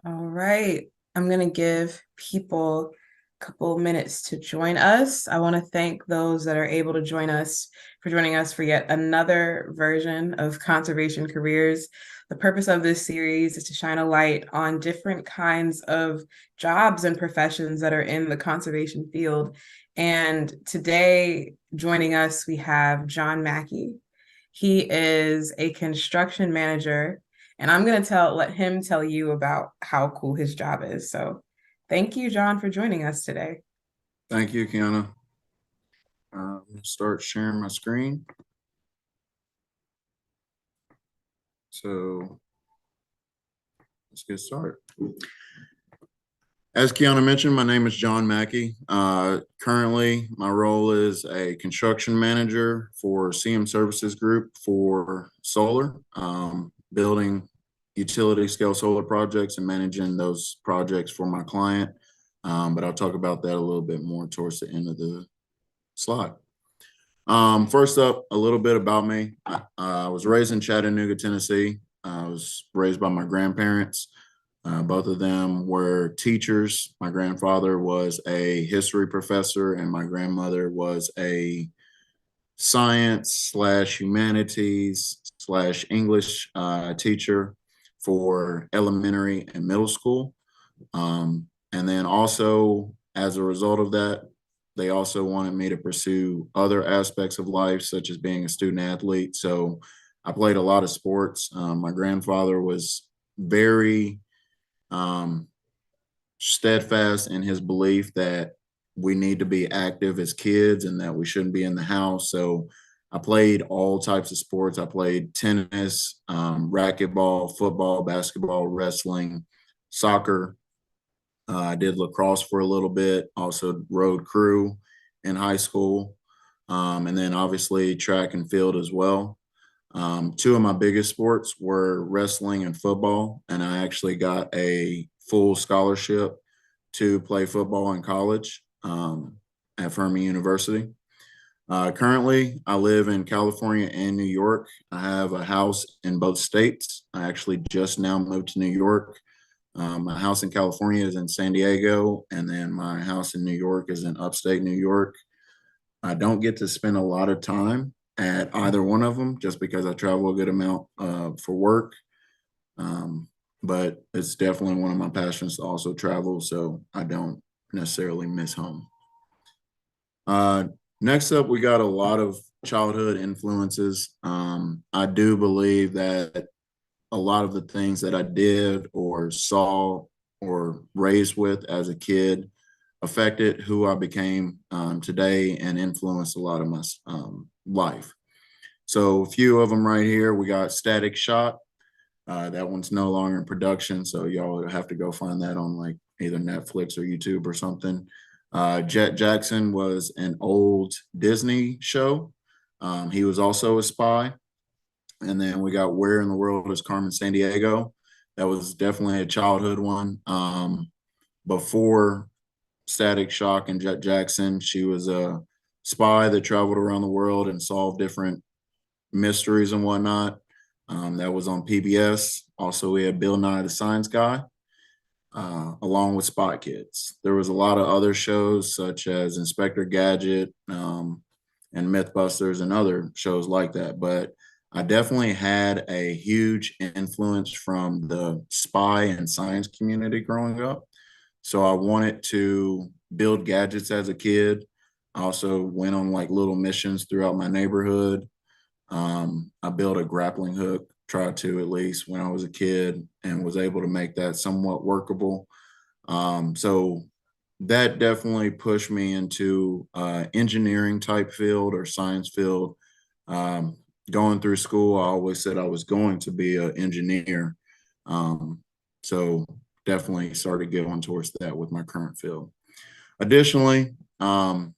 All right. I'm going to give people a couple minutes to join us. I want to thank those that are able to join us for joining us for yet another version of Conservation Careers. The purpose of this series is to shine a light on different kinds of jobs and professions that are in the conservation field. And today, joining us, we have John Mackey. He is a construction manager, and I'm going to let him tell you about how cool his job is. So thank you, John, for joining us today. Thank you, Kiana. I'm going to start sharing my screen. So let's get started. As Kiana mentioned, my name is John Mackey. Currently, my role is a construction manager for CM Services Group for solar, building utility scale solar projects and managing those projects for my client. But I'll talk about that a little bit more towards the end of the slide. First up, a little bit about me. I was raised in Chattanooga, Tennessee. I was raised by my grandparents. Both of them were teachers. My grandfather was a history professor, and my grandmother was a science slash humanities slash English teacher for elementary and middle school. And then also, as a result of that, they also wanted me to pursue other aspects of life, such as being a student athlete. So I played a lot of sports. My grandfather was very um, steadfast in his belief that we need to be active as kids and that we shouldn't be in the house. So I played all types of sports. I played tennis, racquetball, football, basketball, wrestling, soccer. I did lacrosse for a little bit, also road crew in high school, and then obviously track and field as well. Two of my biggest sports were wrestling and football, and I actually got a full scholarship to play football in college at Fermi University. Currently, I live in California and New York. I have a house in both states. I actually just now moved to New York. My house in California is in San Diego, and then my house in New York is in upstate New York. I don't get to spend a lot of time at either one of them just because I travel a good amount for work. Um, but it's definitely one of my passions to also travel, so I don't necessarily miss home. Uh, Next up, we got a lot of childhood influences. I do believe that a lot of the things that I did or saw or raised with as a kid affected who I became today and influenced a lot of my life. So a few of them right here. We got Static Shock. That one's no longer in production, so y'all have to go find that on like either Netflix or YouTube or something. Jet Jackson was an old Disney show. He was also a spy. And then we got Where in the World is Carmen Sandiego. That was definitely a childhood one. Before Static Shock and Jet Jackson, she was a spy that traveled around the world and solved different mysteries and whatnot. That was on PBS. Also, we had Bill Nye the Science Guy, along with Spot Kids. There was a lot of other shows such as Inspector Gadget and Mythbusters and other shows like that. But I definitely had a huge influence from the spy and science community growing up. So I wanted to build gadgets as a kid. I also went on like little missions throughout my neighborhood. I built a grappling hook, tried to at least when I was a kid, and was able to make that somewhat workable. So that definitely pushed me into engineering type field or science field. Um, Going through school, I always said I was going to be an engineer. Um, so definitely started going towards that with my current field. Additionally, some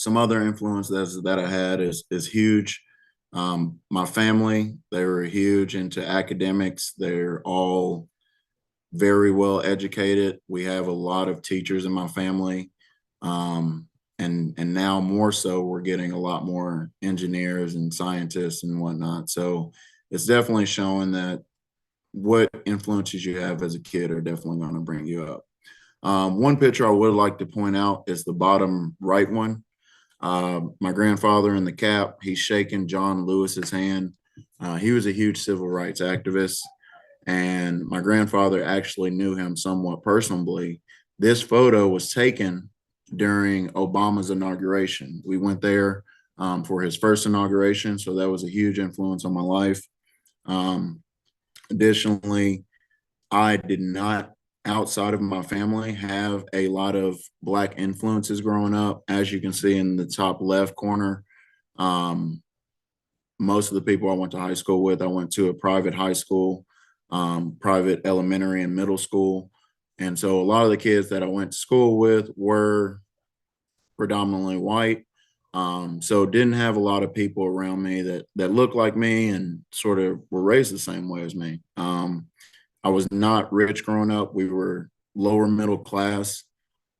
other influences that I had is huge. My family, they were huge into academics. They're all very well educated. We have a lot of teachers in my family. And now more so, we're getting a lot more engineers and scientists and whatnot. So it's definitely showing that what influences you have as a kid are definitely going to bring you up. One picture I would like to point out is the bottom right one. My grandfather in the cap, he's shaking John Lewis's hand. He was a huge civil rights activist, and my grandfather actually knew him somewhat personally. This photo was taken during Obama's inauguration. We went there for his first inauguration, so that was a huge influence on my life. Um, Additionally, I did not, outside of my family, have a lot of Black influences growing up. As you can see in the top left corner, um, most of the people I went to high school with, I went to a private high school, private elementary and middle school. And so a lot of the kids that I went to school with were predominantly white. So didn't have a lot of people around me that looked like me and sort of were raised the same way as me. I was not rich growing up. We were lower middle class,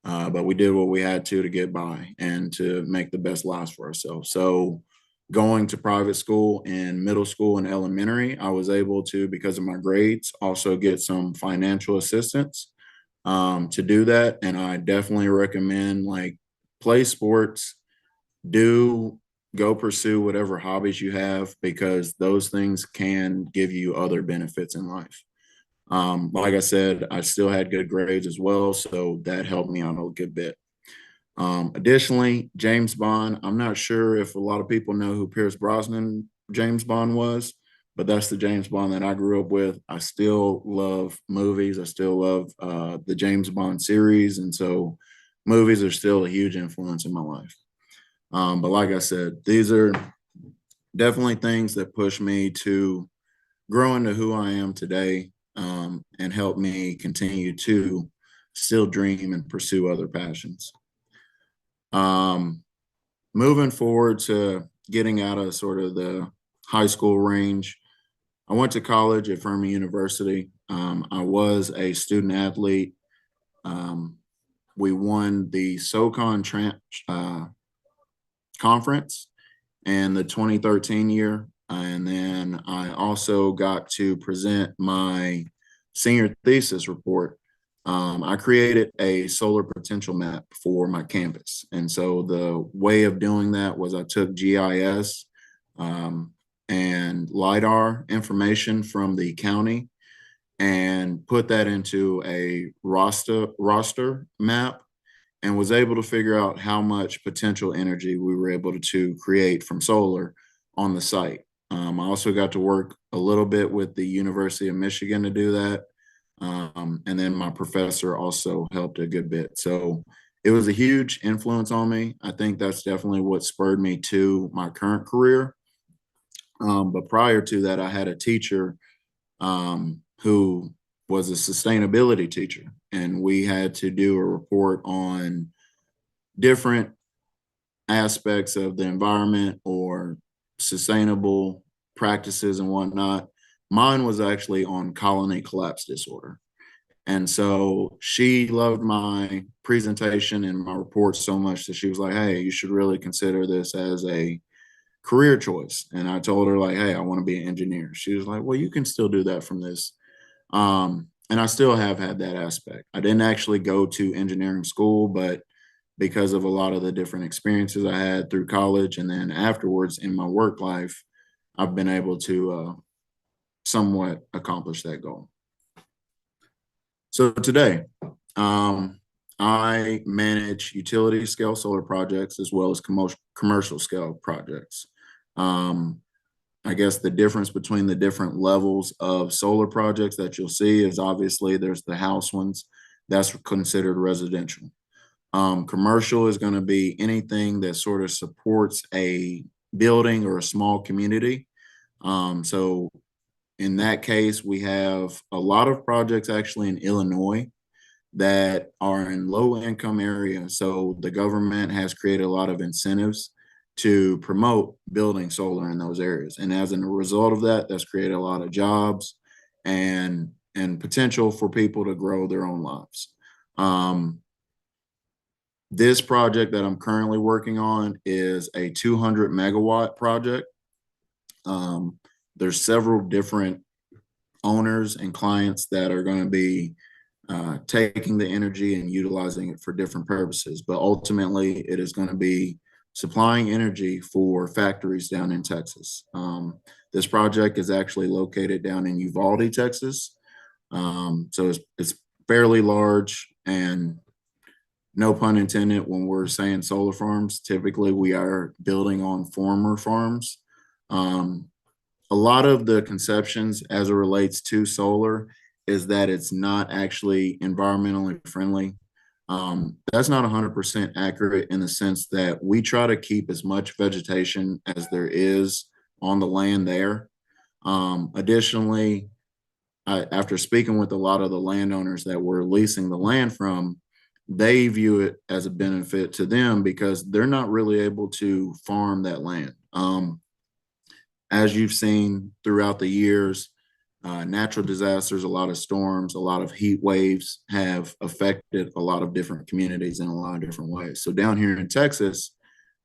but we did what we had to get by and to make the best lives for ourselves. So going to private school in middle school and elementary, I was able to, because of my grades, also get some financial assistance to do that. And I definitely recommend like play sports, do go pursue whatever hobbies you have because those things can give you other benefits in life. Like I said, I still had good grades as well, so that helped me out a good bit. Additionally, James Bond, I'm not sure if a lot of people know who Pierce Brosnan James Bond was, but that's the James Bond that I grew up with. I still love movies. I still love the James Bond series. And so movies are still a huge influence in my life. But like I said, these are definitely things that push me to grow into who I am today and help me continue to still dream and pursue other passions. Um, Moving forward to getting out of sort of the high school range, I went to college at Furman University. I was a student athlete. Um, we won the conference in the 2013 year. And then I also got to present my senior thesis report. I created a solar potential map for my campus. And so the way of doing that was I took GIS um, and LIDAR information from the county and put that into a roster map and was able to figure out how much potential energy we were able to create from solar on the site. I also got to work a little bit with the University of Michigan to do that. And then my professor also helped a good bit. So it was a huge influence on me. I think that's definitely what spurred me to my current career. But prior to that, I had a teacher who was a sustainability teacher, and we had to do a report on different aspects of the environment or sustainable practices and whatnot. Mine was actually on colony collapse disorder. And so she loved my presentation and my report so much that she was like, hey, you should really consider this as a career choice. And I told her, like, hey, I want to be an engineer. She was like, well, you can still do that from this. And I still have had that aspect. I didn't actually go to engineering school, but because of a lot of the different experiences I had through college and then afterwards in my work life, I've been able to somewhat accomplish that goal. So today, I manage utility scale solar projects as well as commercial scale projects. Um, I guess the difference between the different levels of solar projects that you'll see is obviously there's the house ones that's considered residential. Commercial is going to be anything that sort of supports a building or a small community. So in that case, we have a lot of projects actually in Illinois that are in low income areas. So the government has created a lot of incentives to promote building solar in those areas. And as a result of that, that's created a lot of jobs and potential for people to grow their own lives. This project that I'm currently working on is a 200 megawatt project. There's several different owners and clients that are going to be taking the energy and utilizing it for different purposes. But ultimately, it is going to be supplying energy for factories down in Texas. This project is actually located down in Uvalde, Texas. So it's fairly large, and no pun intended when we're saying solar farms. Typically, we are building on former farms. Um, a lot of the conceptions as it relates to solar is that it's not actually environmentally friendly. That's not 100% accurate in the sense that we try to keep as much vegetation as there is on the land there. Additionally, after speaking with a lot of the landowners that we're leasing the land from, they view it as a benefit to them because they're not really able to farm that land. As you've seen throughout the years, natural disasters, a lot of storms, a lot of heat waves have affected a lot of different communities in a lot of different ways. So down here in Texas,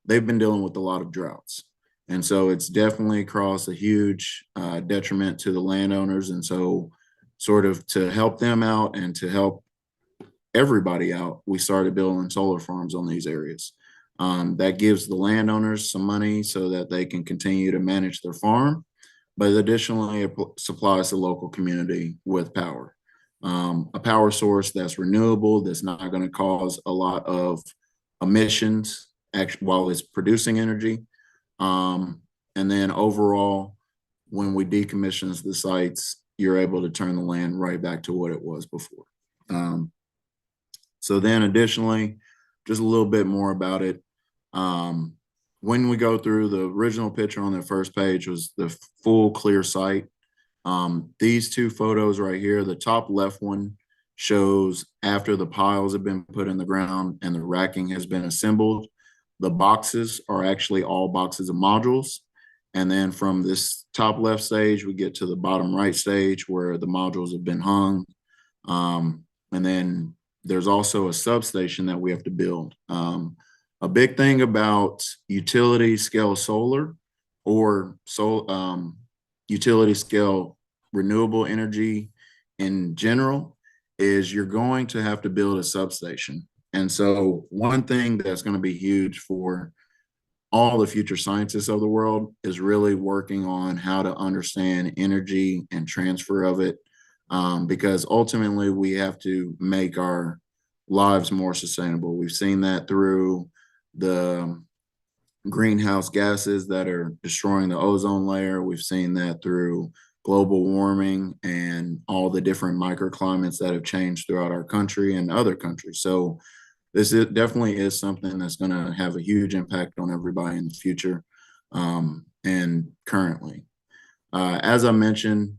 they've been dealing with a lot of droughts. And so it's definitely caused a huge detriment to the landowners. And so, sort of to help them out and to help everybody out, we started building solar farms on these areas. That gives the landowners some money so that they can continue to manage their farm, but additionally, it supplies the local community with power. A power source that's renewable, that's not going to cause a lot of emissions while it's producing energy. And then overall, when we decommission the sites, you're able to turn the land right back to what it was before. So then additionally, just a little bit more about it. When we go through, the original picture on the first page was the full clear site. These two photos right here, the top left one shows after the piles have been put in the ground and the racking has been assembled. The boxes are actually all boxes of modules. And then from this top left stage, we get to the bottom right stage where the modules have been hung. And then there's also a substation that we have to build. A big thing about utility scale solar or utility scale renewable energy in general is you're going to have to build a substation. And so one thing that's going to be huge for all the future scientists of the world is really working on how to understand energy and transfer of it, because ultimately we have to make our lives more sustainable. We've seen that through the greenhouse gases that are destroying the ozone layer. We've seen that through global warming and all the different microclimates that have changed throughout our country and other countries. So definitely is something that's going to have a huge impact on everybody in the future, and currently. As I mentioned,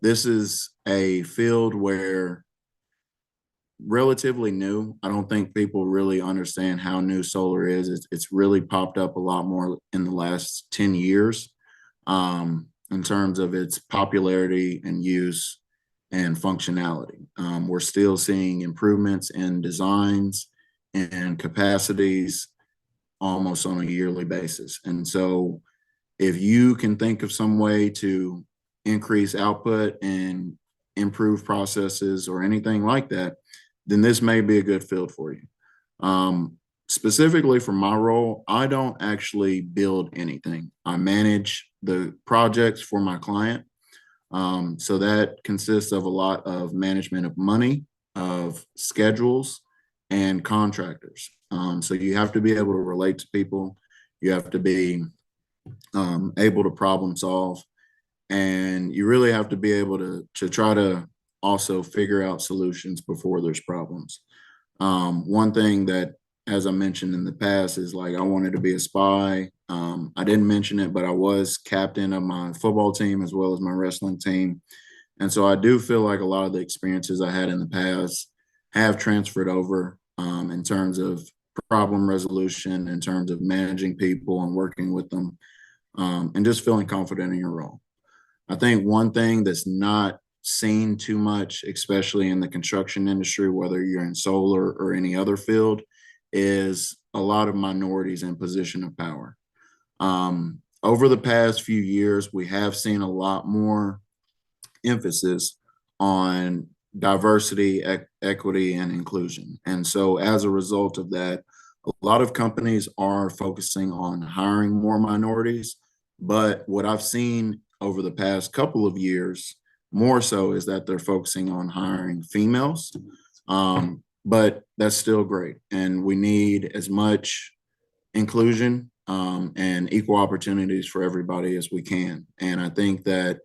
this is a field where relatively new. I don't think people really understand how new solar is. It's really popped up a lot more in the last 10 years, in terms of its popularity and use and functionality. We're still seeing improvements in designs and capacities almost on a yearly basis. And so if you can think of some way to increase output and improve processes or anything like that, then this may be a good field for you. Specifically for my role, I don't actually build anything. I manage the projects for my client. So that consists of a lot of management of money, of schedules, and contractors. So you have to be able to relate to people. You have to be able to problem solve, and you really have to be able to try to also figure out solutions before there's problems. One thing that, as I mentioned in the past, is like I wanted to be a spy. I didn't mention it, but I was captain of my football team as well as my wrestling team. And so I do feel like a lot of the experiences I had in the past have transferred over, in terms of problem resolution, in terms of managing people and working with them, and just feeling confident in your role. I think one thing that's not seen too much, especially in the construction industry, whether you're in solar or any other field, is a lot of minorities in position of power. Over the past few years, we have seen a lot more emphasis on diversity, equity, and inclusion. And so as a result of that, a lot of companies are focusing on hiring more minorities. But what I've seen over the past couple of years, more so, is that they're focusing on hiring females. But that's still great. And we need as much inclusion and equal opportunities for everybody as we can. And I think that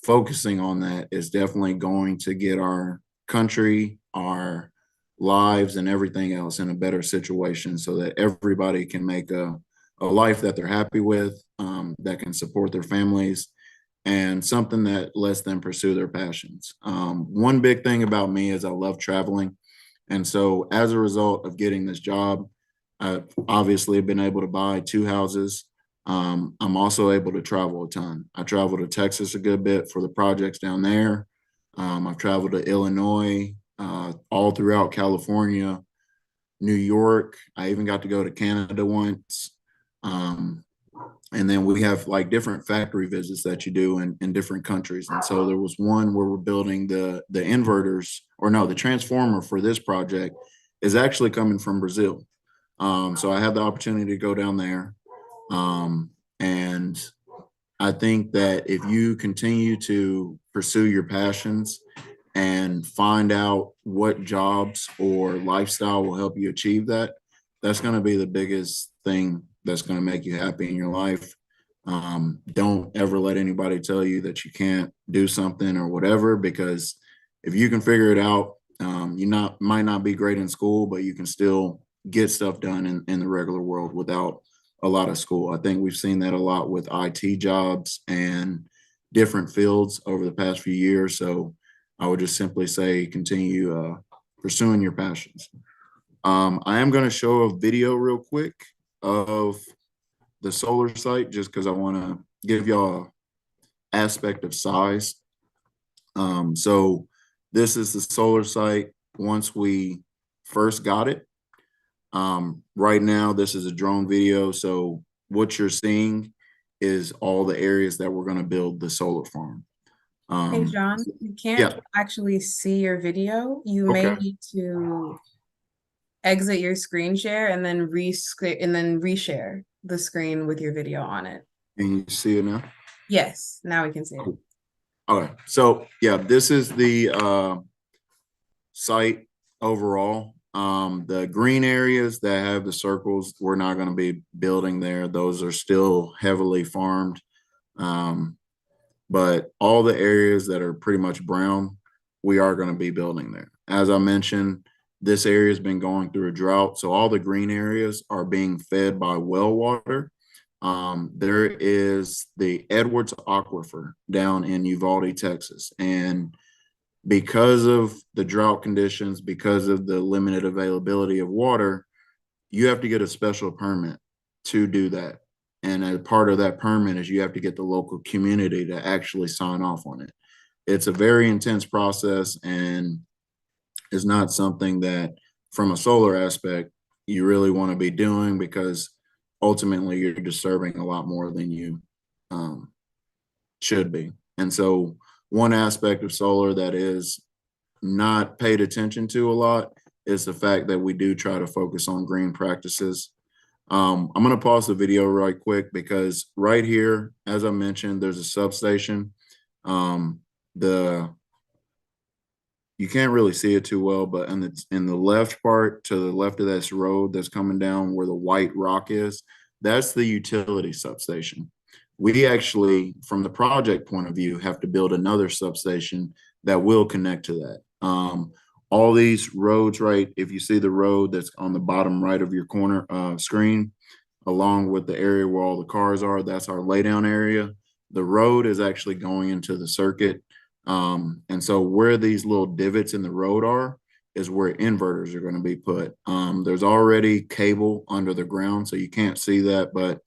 focusing on that is definitely going to get our country, our lives, and everything else in a better situation so that everybody can make a life that they're happy with, that can support their families, and something that lets them pursue their passions. One big thing about me is I love traveling. And so as a result of getting this job, I've obviously been able to buy two houses. I'm also able to travel a ton. I travel to Texas a good bit for the projects down there. I've traveled to Illinois, all throughout California, New York. I even got to go to Canada once. And then we have like different factory visits that you do in different countries. And so there was one where we're building the inverters, or no, the transformer for this project is actually coming from Brazil. So I had the opportunity to go down there. And I think that if you continue to pursue your passions and find out what jobs or lifestyle will help you achieve that, that's going to be the biggest thing that's going to make you happy in your life. Don't ever let anybody tell you that you can't do something or whatever, because if you can figure it out, you might not be great in school, but you can still get stuff done in the regular world without a lot of school. I think we've seen that a lot with IT jobs and different fields over the past few years. So I would just simply say continue pursuing your passions. I am going to show a video real quick of the solar site just because I want to give y'all an aspect of size. So this is the solar site once we first got it. Right now, this is a drone video. So what you're seeing is all the areas that we're going to build the solar farm. Hey, John, you can't Yeah. actually see your video. You may Okay. need to exit your screen share and then reshare the screen with your video on it. Can you see it now? Yes, now we can see it. Cool. Okay. So yeah, this is the site overall. The green areas that have the circles, we're not going to be building there. Those are still heavily farmed. But all the areas that are pretty much brown, we are going to be building there. As I mentioned, this area has been going through a drought. So all the green areas are being fed by well water. There is the Edwards Aquifer down in Uvalde, Texas. And because of the drought conditions, because of the limited availability of water, you have to get a special permit to do that. And as part of that permit is you have to get the local community to actually sign off on it. It's a very intense process and is not something that, from a solar aspect, you really want to be doing, because ultimately you're disturbing a lot more than you should be. And so one aspect of solar that is not paid attention to a lot is the fact that we do try to focus on green practices. I'm going to pause the video right quick because right here, as I mentioned, there's a substation. The You can't really see it too well, but in the left part, to the left of this road that's coming down where the white rock is, that's the utility substation. We actually, from the project point of view, have to build another substation that will connect to that. All these roads, right? If you see the road that's on the bottom right of your corner screen, along with the area where all the cars are, that's our laydown area. The road is actually going into the circuit. And so where these little divots in the road are is where inverters are going to be put. There's already cable under the ground, so you can't see that, but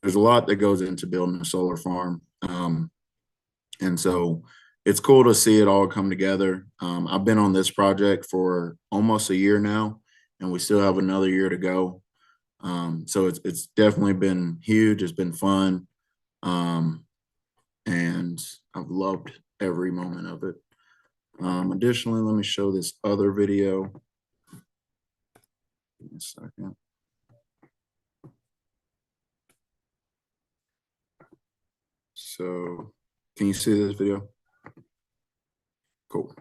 there's a lot that goes into building a solar farm. And so it's cool to see it all come together. I've been on this project for almost a year now, and we still have another year to go. So it's definitely been huge. It's been fun. And I've loved every moment of it. Additionally, let me show this other video. Give me a second. So can you see this video? Cool.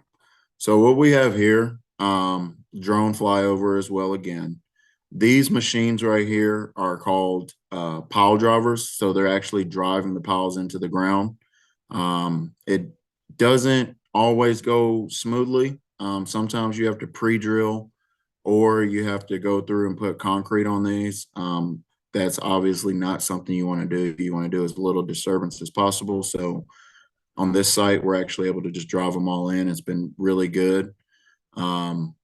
So what we have here, drone flyover as well again. These machines right here are called pile drivers. So they're actually driving the piles into the ground. It doesn't always go smoothly. Sometimes you have to pre-drill or you have to go through and put concrete on these. That's obviously not something you want to do. You want to do as little disturbance as possible. So on this site, we're actually able to just drive them all in. It's been really good. Um,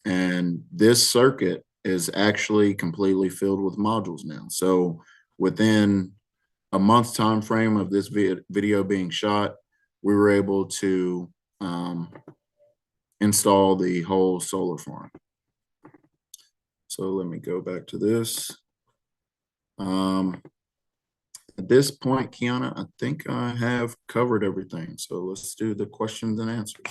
and this circuit is actually completely filled with modules now. So within a month's time frame of this video being shot, we were able to install the whole solar farm. So let me go back to this. At this point, Kiana, I think I have covered everything. So let's do the questions and answers.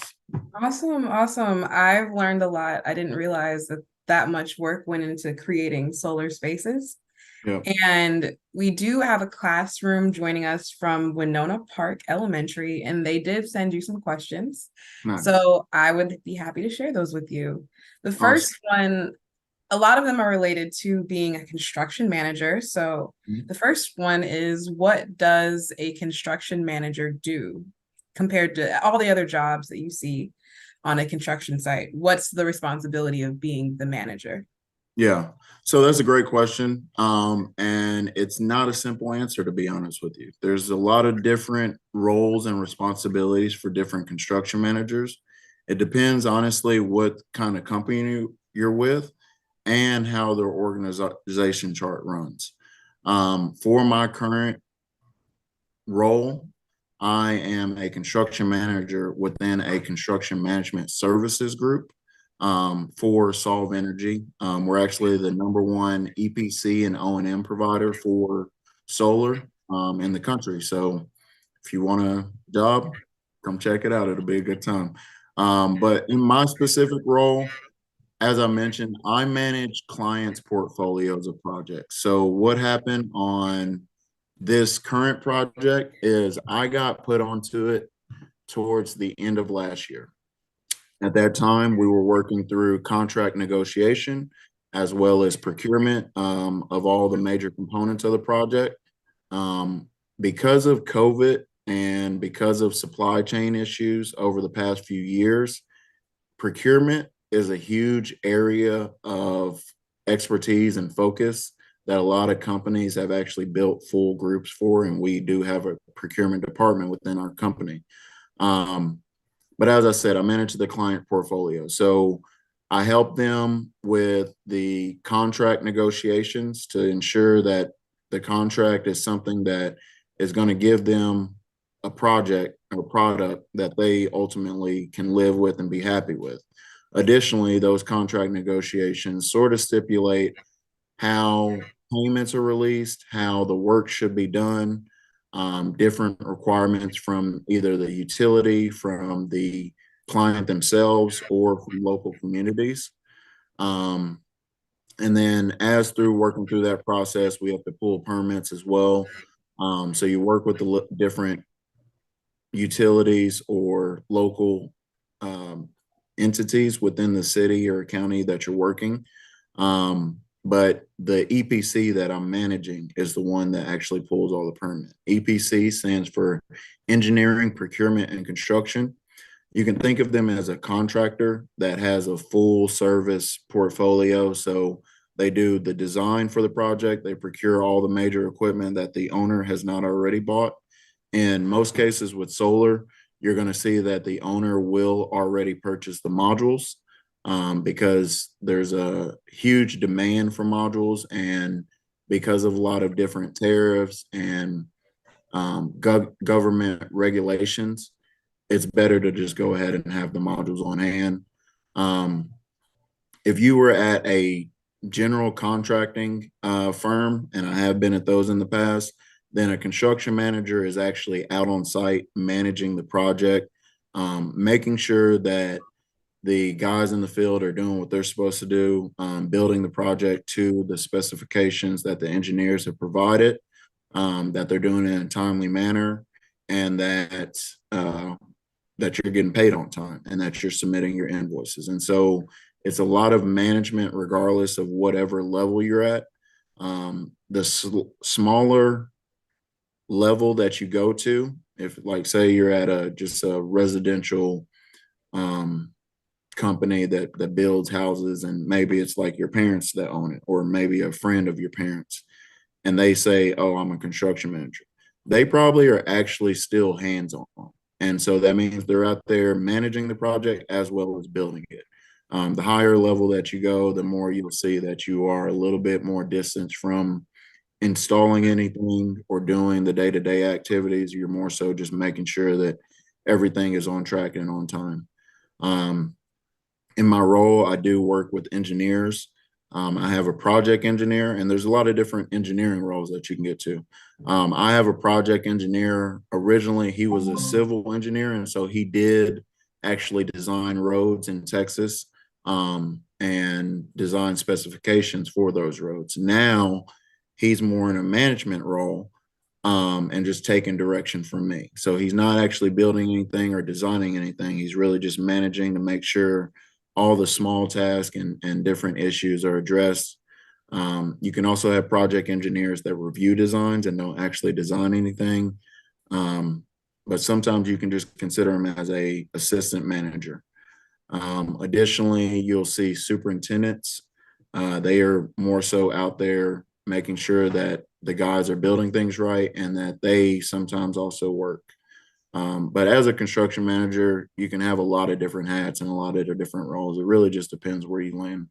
Awesome, awesome. I've learned a lot. I didn't realize that that much work went into creating solar spaces. Yeah, And we do have a classroom joining us from Winona Park Elementary, and they did send you some questions. nice. So I would be happy to share those with you. The Awesome. first one, a lot of them are related to being a construction manager. So the first one is, what does a construction manager do compared to all the other jobs that you see on a construction site? What's the responsibility of being the manager? Yeah. So that's a great question. And it's not a simple answer, to be honest with you. There's a lot of different roles and responsibilities for different construction managers. It depends, honestly, what kind of company you're with and how their organization chart runs. For my current role, I am a construction manager within a construction management services group for Solve Energy. We're actually the #1 EPC and O&M provider for solar in the country. So if you want a job, come check it out. It'll be a good time. But in my specific role, as I mentioned, I manage clients' portfolios of projects. So what happened on this current project is I got put onto it towards the end of last year. At that time, we were working through contract negotiation as well as procurement of all the major components of the project. Because of COVID and because of supply chain issues over the past few years, procurement is a huge area of expertise and focus that a lot of companies have actually built full groups for, and we do have a procurement department within our company. Um, but as I said, I manage the client portfolio. So I help them with the contract negotiations to ensure that the contract is something that is going to give them a project or product that they ultimately can live with and be happy with. Additionally, those contract negotiations sort of stipulate how payments are released, how the work should be done, different requirements from either the utility, from the client themselves, or from local communities. Um, and then as through working through that process, we have to pull permits as well. So you work with the different utilities or local entities within the city or county that you're working. But the EPC that I'm managing is the one that actually pulls all the permit. EPC stands for Engineering, Procurement, and Construction. You can think of them as a contractor that has a full service portfolio. So they do the design for the project, they procure all the major equipment that the owner has not already bought. In most cases with solar, you're going to see that the owner will already purchase the modules because there's a huge demand for modules, and because of a lot of different tariffs and government regulations, it's better to just go ahead and have the modules on hand. Um, if you were at a general contracting firm, and I have been at those in the past, Then a construction manager is actually out on site managing the project, making sure that the guys in the field are doing what they're supposed to do, building the project to the specifications that the engineers have provided, that they're doing it in a timely manner, and that you're getting paid on time and that you're submitting your invoices. And so it's a lot of management, regardless of whatever level you're at. The smaller level that you go to, if like say you're at just a residential um, company that builds houses, and maybe it's like your parents that own it, or maybe a friend of your parents, and they say, "Oh, I'm a construction manager." They probably are actually still hands on, and so that means they're out there managing the project as well as building it. The higher level that you go, the more you'll see that you are a little bit more distance from installing anything or doing the day-to-day activities. You're more so just making sure that everything is on track and on time. Um, in my role, I do work with engineers. I have a project engineer, and there's a lot of different engineering roles that you can get to. I have a project engineer. Originally, he was a civil engineer, and so he did actually design roads in Texas, and design specifications for those roads. Now, he's more in a management role, and just taking direction from me. So he's not actually building anything or designing anything. He's really just managing to make sure all the small tasks and different issues are addressed. You can also have project engineers that review designs and don't actually design anything. But sometimes you can just consider them as a assistant manager. Additionally, you'll see superintendents. They are more so out there making sure that the guys are building things right and that they sometimes also work. But as a construction manager, you can have a lot of different hats and a lot of different roles. It really just depends where you land.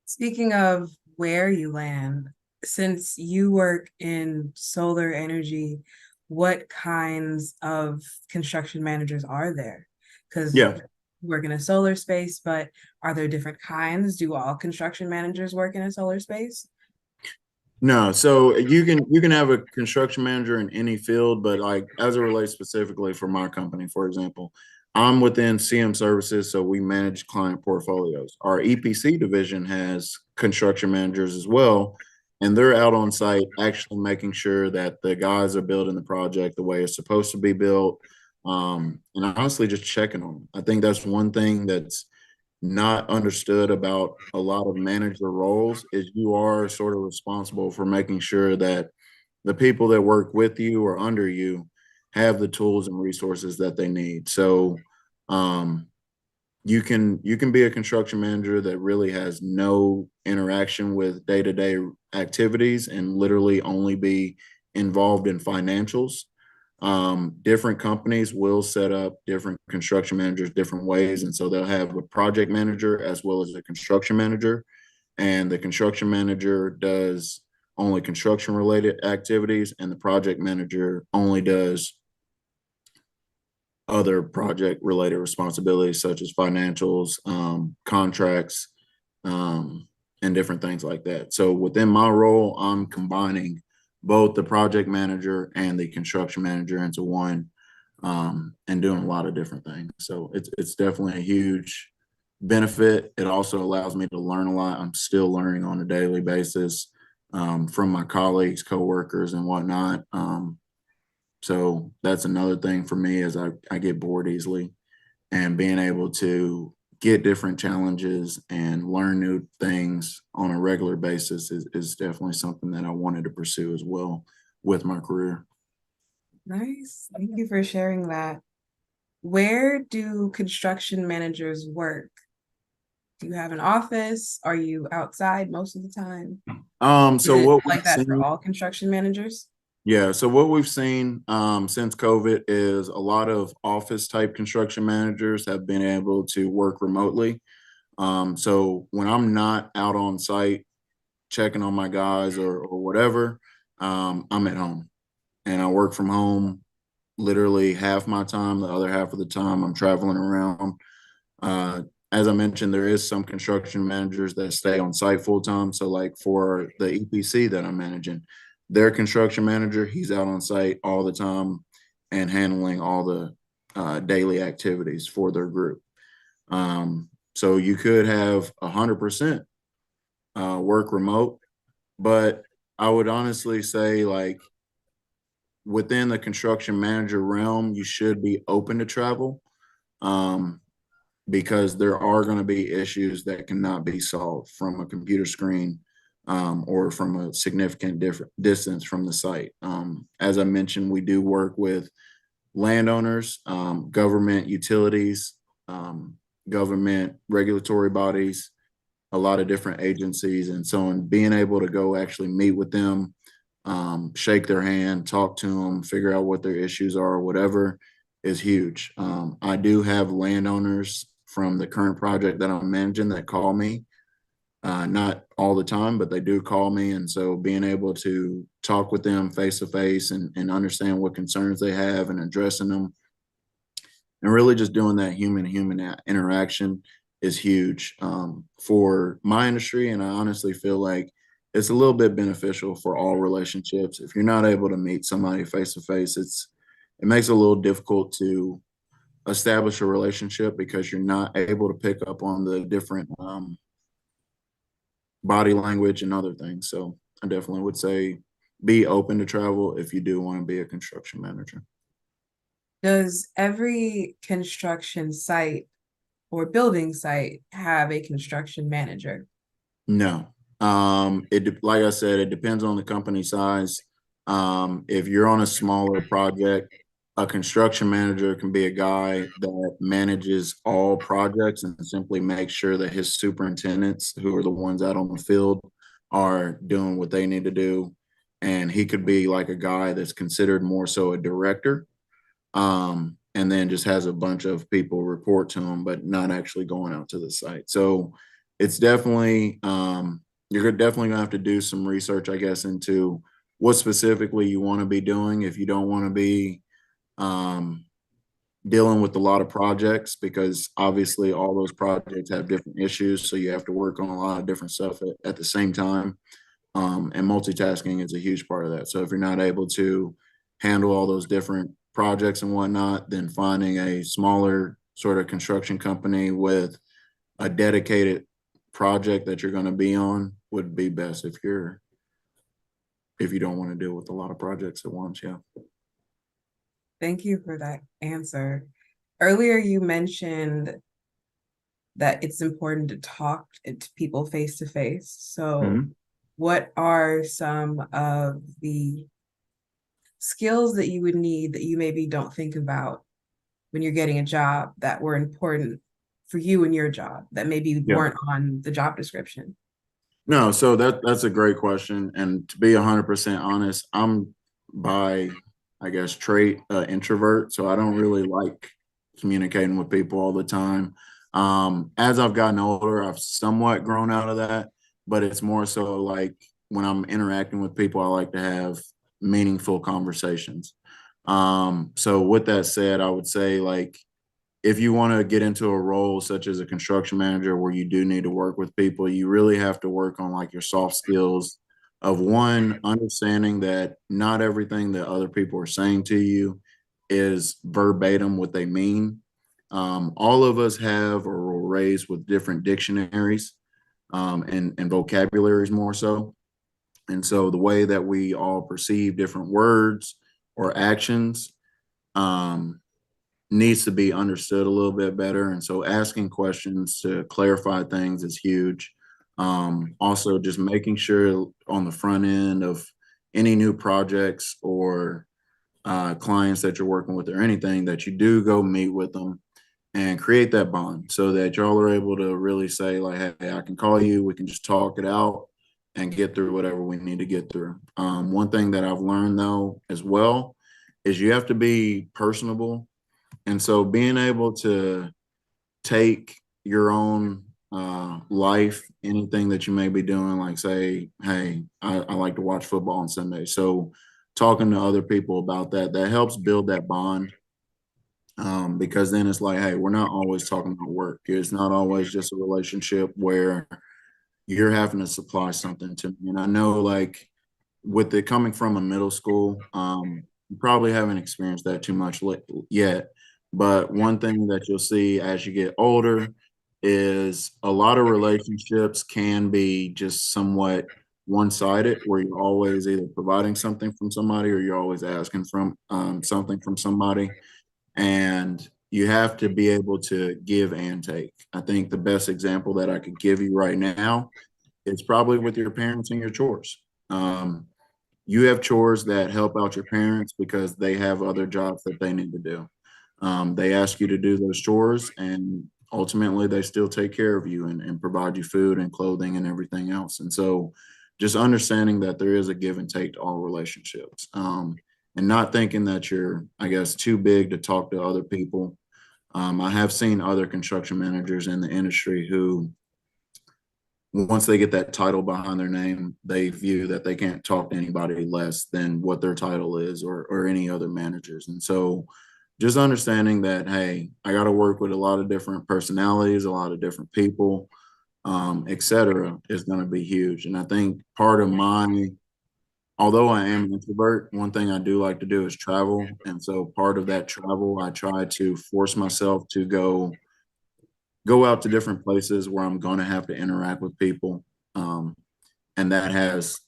Speaking of where you land, since you work in solar energy, what kinds of construction managers are there? Because Yeah. you work in a solar space, but are there different kinds? Do all construction managers work in a solar space? No, so you can have a construction manager in any field, but like as it relates specifically for my company, for example, I'm within CM Services, so we manage client portfolios. Our EPC division has construction managers as well, and they're out on site actually making sure that the guys are building the project the way it's supposed to be built, and honestly just checking on them. I think that's one thing that's not understood about a lot of manager roles is you are sort of responsible for making sure that the people that work with you or under you have the tools and resources that they need. So um, you can be a construction manager that really has no interaction with day-to-day activities and literally only be involved in financials. Different companies will set up different construction managers different ways. And so they'll have a project manager as well as a construction manager. And the construction manager does only construction related activities, and the project manager only does other project related responsibilities such as financials, contracts, and different things like that. So within my role, I'm combining both the project manager and the construction manager into one, and doing a lot of different things. So it's definitely a huge benefit. It also allows me to learn a lot. I'm still learning on a daily basis, from my colleagues, coworkers, and whatnot. So that's another thing for me is I get bored easily, and being able to get different challenges and learn new things on a regular basis is definitely something that I wanted to pursue as well with my career. Nice. Thank you for sharing that. Where do construction managers work? Do you have an office? Are you outside most of the time? Is So it what we've like that for seen, all construction managers? yeah, so what we've seen since COVID is a lot of office type construction managers have been able to work remotely. So when I'm not out on site checking on my guys or whatever, I'm at home and I work from home literally half my time. The other half of the time, I'm traveling around. Uh, as I mentioned, there is some construction managers that stay on site full time. So, like for the EPC that I'm managing, their construction manager, he's out on site all the time and handling all the daily activities for their group. So you could have 100% work remote, but I would honestly say, like, within the construction manager realm, you should be open to travel, um, because there are going to be issues that cannot be solved from a computer screen, or from a significant different distance from the site. As I mentioned, we do work with landowners, government utilities, um, government regulatory bodies, a lot of different agencies. And so, in being able to go actually meet with them, shake their hand, talk to them, figure out what their issues are, whatever, is huge. I do have landowners from the current project that I'm managing that call me, not all the time, but they do call me. And so, being able to talk with them face to face and understand what concerns they have and addressing them, and really just doing that human interaction is huge, for my industry. And I honestly feel like it's a little bit beneficial for all relationships. If you're not able to meet somebody face to face, it makes it a little difficult to establish a relationship because you're not able to pick up on the different body language and other things. So I definitely would say be open to travel if you do want to be a construction manager. Does every construction site or building site have a construction manager? No. Like I said, it depends on the company size. If you're on a smaller project, a construction manager can be a guy that manages all projects and simply makes sure that his superintendents, who are the ones out on the field, are doing what they need to do. And he could be like a guy that's considered more so a director, and then just has a bunch of people report to him, but not actually going out to the site. So it's definitely, you're definitely gonna have to do some research, I guess, into what specifically you want to be doing. If you don't want to be um, dealing with a lot of projects, because obviously all those projects have different issues, so you have to work on a lot of different stuff at the same time. And multitasking is a huge part of that. So if you're not able to handle all those different projects and whatnot, then finding a smaller sort of construction company with a dedicated project that you're going to be on would be best if you don't want to deal with a lot of projects at once. Yeah. Thank you for that answer. Earlier, you mentioned that it's important to talk to people face to face. So, Mhm. what are some of the skills that you would need that you maybe don't think about when you're getting a job that were important for you and your job that maybe Yeah. weren't on the job description? No, so that's a great question. And to be 100% honest, I'm by, I guess, trait introvert. So I don't really like communicating with people all the time. As I've gotten older, I've somewhat grown out of that, but it's more so like when I'm interacting with people, I like to have meaningful conversations. So with that said, I would say, like, if you want to get into a role such as a construction manager where you do need to work with people, you really have to work on like your soft skills of, one, understanding that not everything that other people are saying to you is verbatim what they mean. All of us have or were raised with different dictionaries, and vocabularies more so. And so the way that we all perceive different words or actions, um, needs to be understood a little bit better. And so asking questions to clarify things is huge. Also, just making sure on the front end of any new projects or clients that you're working with or anything, that you do go meet with them and create that bond so that y'all are able to really say, like, hey, I can call you, we can just talk it out and get through whatever we need to get through. One thing that I've learned, though, as well, is you have to be personable. And so being able to take your own life, anything that you may be doing, like say, hey, I like to watch football on Sunday. So talking to other people about that, that helps build that bond. Because then it's like, hey, we're not always talking about work. It's not always just a relationship where you're having to supply something to me. And I know, like, with it coming from a middle school, you probably haven't experienced that too much yet. But one thing that you'll see as you get older is a lot of relationships can be just somewhat one-sided, where you're always either providing something from somebody or you're always asking from something from somebody, and you have to be able to give and take. I think the best example that I could give you right now is probably with your parents and your chores. Um, you have chores that help out your parents because they have other jobs that they need to do. They ask you to do those chores, and ultimately they still take care of you and provide you food and clothing and everything else. And so just understanding that there is a give and take to all relationships, and not thinking that you're, I guess, too big to talk to other people. I have seen other construction managers in the industry who, once they get that title behind their name, they view that they can't talk to anybody less than what their title is, or any other managers. And so just understanding that, hey, I got to work with a lot of different personalities, a lot of different people, et cetera, is going to be huge. And I think part of my, although I am an introvert, one thing I do like to do is travel. And so part of that travel, I try to force myself to go out to different places where I'm going to have to interact with people. Um, and that has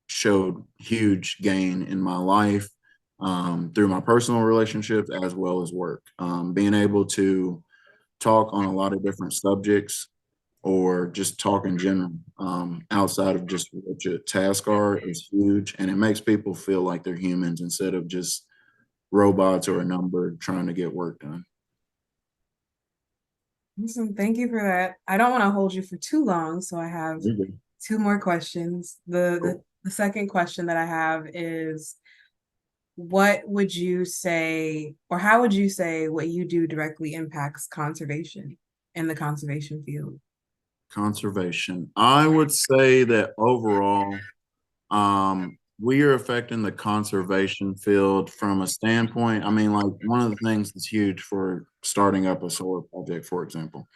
showed huge gain in my life, through my personal relationships as well as work. Being able to talk on a lot of different subjects, or just talk in general, outside of just what your tasks are, is huge. And it makes people feel like they're humans instead of just robots or a number trying to get work done. Awesome. Thank you for that. I don't want to hold you for too long, so I have Mhm. two more questions. Cool. The second question that I have is, what would you say, or how would you say what you do directly impacts conservation in the conservation field? Conservation. I would say that overall, we are affecting the conservation field from a standpoint. I mean, like, one of the things that's huge for starting up a solar project, for example,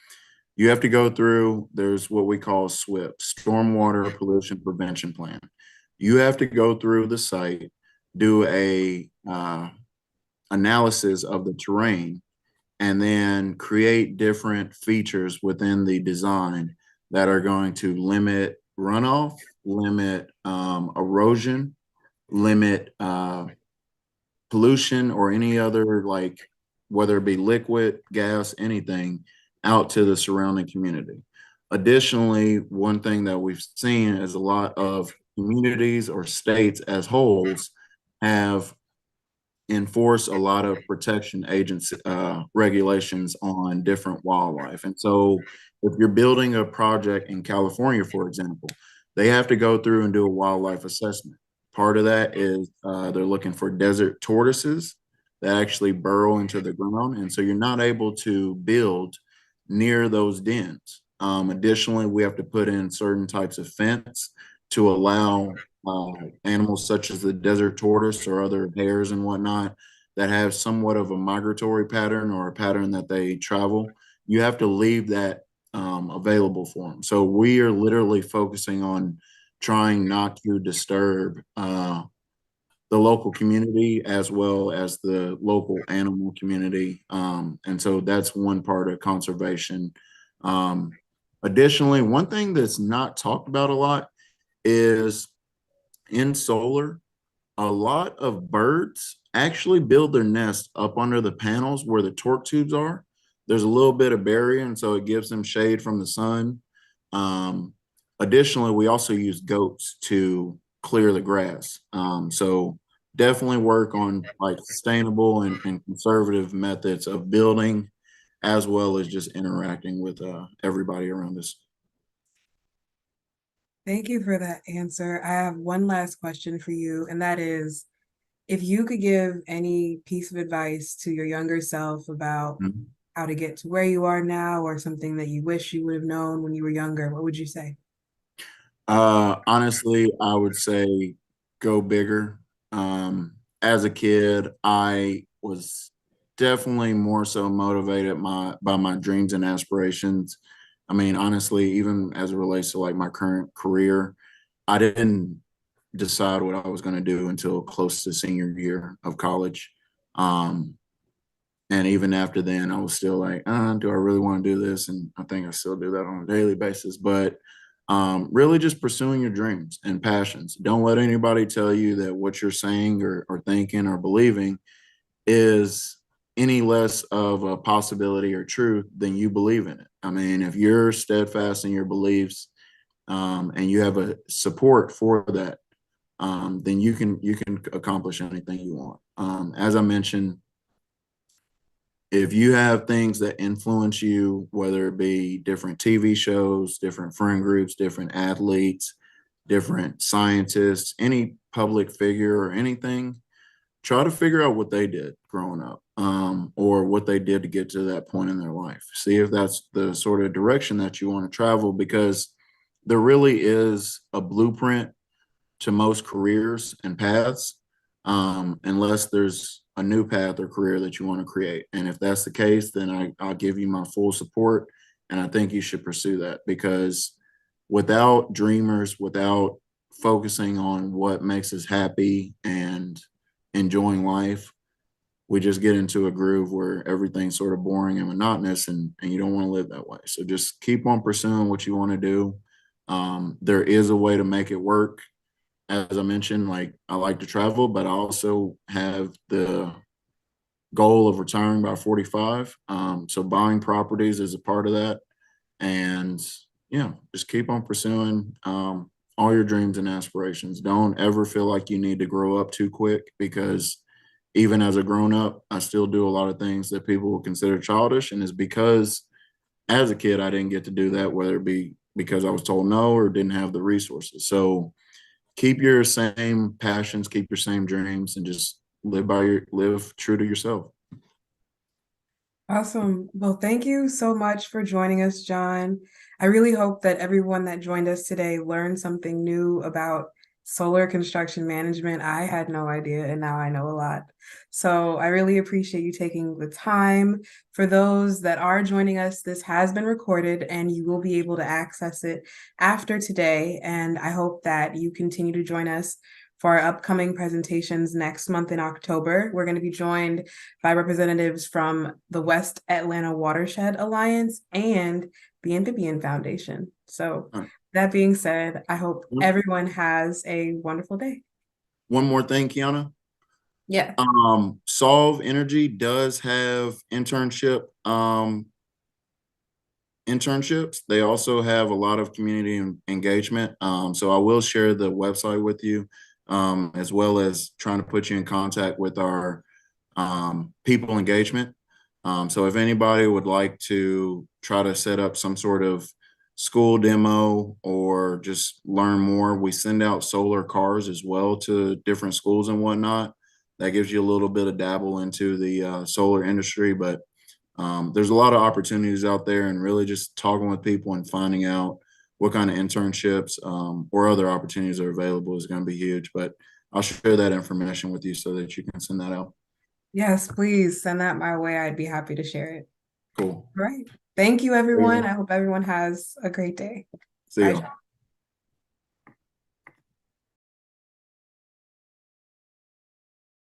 you have to go through, there's what we call SWIP, Stormwater Pollution Prevention Plan. You have to go through the site, do a analysis of the terrain, and then create different features within the design that are going to limit runoff, limit erosion, limit pollution, or any other, like, whether it be liquid, gas, anything, out to the surrounding community. Additionally, one thing that we've seen is a lot of communities or states as wholes have enforce a lot of protection agency regulations on different wildlife. And so if you're building a project in California, for example, they have to go through and do a wildlife assessment. Part of that is they're looking for desert tortoises that actually burrow into the ground. And so you're not able to build near those dens. Additionally, we have to put in certain types of fence to allow uh, animals such as the desert tortoise or other hares and whatnot that have somewhat of a migratory pattern or a pattern that they travel. You have to leave that available for them. So we are literally focusing on trying not to disturb the local community as well as the local animal community. And so that's one part of conservation. Um, Additionally, one thing that's not talked about a lot is, in solar, a lot of birds actually build their nest up under the panels where the torque tubes are. There's a little bit of barrier, and so it gives them shade from the sun. Um, Additionally, we also use goats to clear the grass. So definitely work on, like, sustainable and conservative methods of building, as well as just interacting with everybody around us. Thank you for that answer. I have one last question for you, and that is, if you could give any piece of advice to your younger self about Mhm. how to get to where you are now, or something that you wish you would have known when you were younger, what would you say? Honestly, I would say go bigger. As a kid, I was definitely more so motivated by my dreams and aspirations. I mean, honestly, even as it relates to, like, my current career, I didn't. decide what I was going to do until close to senior year of college. Um, and even after then, I was still like, do I really want to do this? And I think I still do that on a daily basis. But really just pursuing your dreams and passions. Don't let anybody tell you that what you're saying or thinking or believing is any less of a possibility or truth than you believe in it. I mean, if you're steadfast in your beliefs, and you have a support for that, then you can accomplish anything you want. As I mentioned, if you have things that influence you, whether it be different TV shows, different friend groups, different athletes, different scientists, any public figure or anything, try to figure out what they did growing up, or what they did to get to that point in their life. See if that's the sort of direction that you want to travel, because there really is a blueprint to most careers and paths, unless there's a new path or career that you want to create. And if that's the case, then I'll give you my full support. And I think you should pursue that, because without dreamers, without focusing on what makes us happy and enjoying life, we just get into a groove where everything's sort of boring and monotonous, and you don't want to live that way. So just keep on pursuing what you want to do. There is a way to make it work. As I mentioned, like I like to travel, but I also have the goal of retiring by 45. So buying properties is a part of that. And yeah, just keep on pursuing all your dreams and aspirations. Don't ever feel like you need to grow up too quick, because even as a grown up, I still do a lot of things that people will consider childish. And it's because as a kid, I didn't get to do that, whether it be because I was told no or didn't have the resources. So keep your same passions, keep your same dreams, and just live true to yourself. Awesome. Well, thank you so much for joining us, John. I really hope that everyone that joined us today learned something new about solar construction management. I had no idea, and now I know a lot. So I really appreciate you taking the time. For those that are joining us, this has been recorded and you will be able to access it after today. And I hope that you continue to join us for our upcoming presentations next month in October. We're going to be joined by representatives from the West Atlanta Watershed Alliance and the Amphibian Foundation. So, All right. that being said, I hope everyone has a wonderful day. One more thing, Kiana. Yeah. Solve Energy does have internships. They also have a lot of community engagement. So I will share the website with you, as well as trying to put you in contact with our people engagement. So if anybody would like to try to set up some sort of school demo or just learn more, we send out solar cars as well to different schools and whatnot. That gives you a little bit of dabble into the solar industry, but there's a lot of opportunities out there, and really just talking with people and finding out what kind of internships or other opportunities are available is going to be huge. But I'll share that information with you so that you can send that out. Yes, please send that my way. I'd be happy to share it. Cool. All right. Thank you, See everyone. you. I hope everyone has a great day. See Bye, you. John.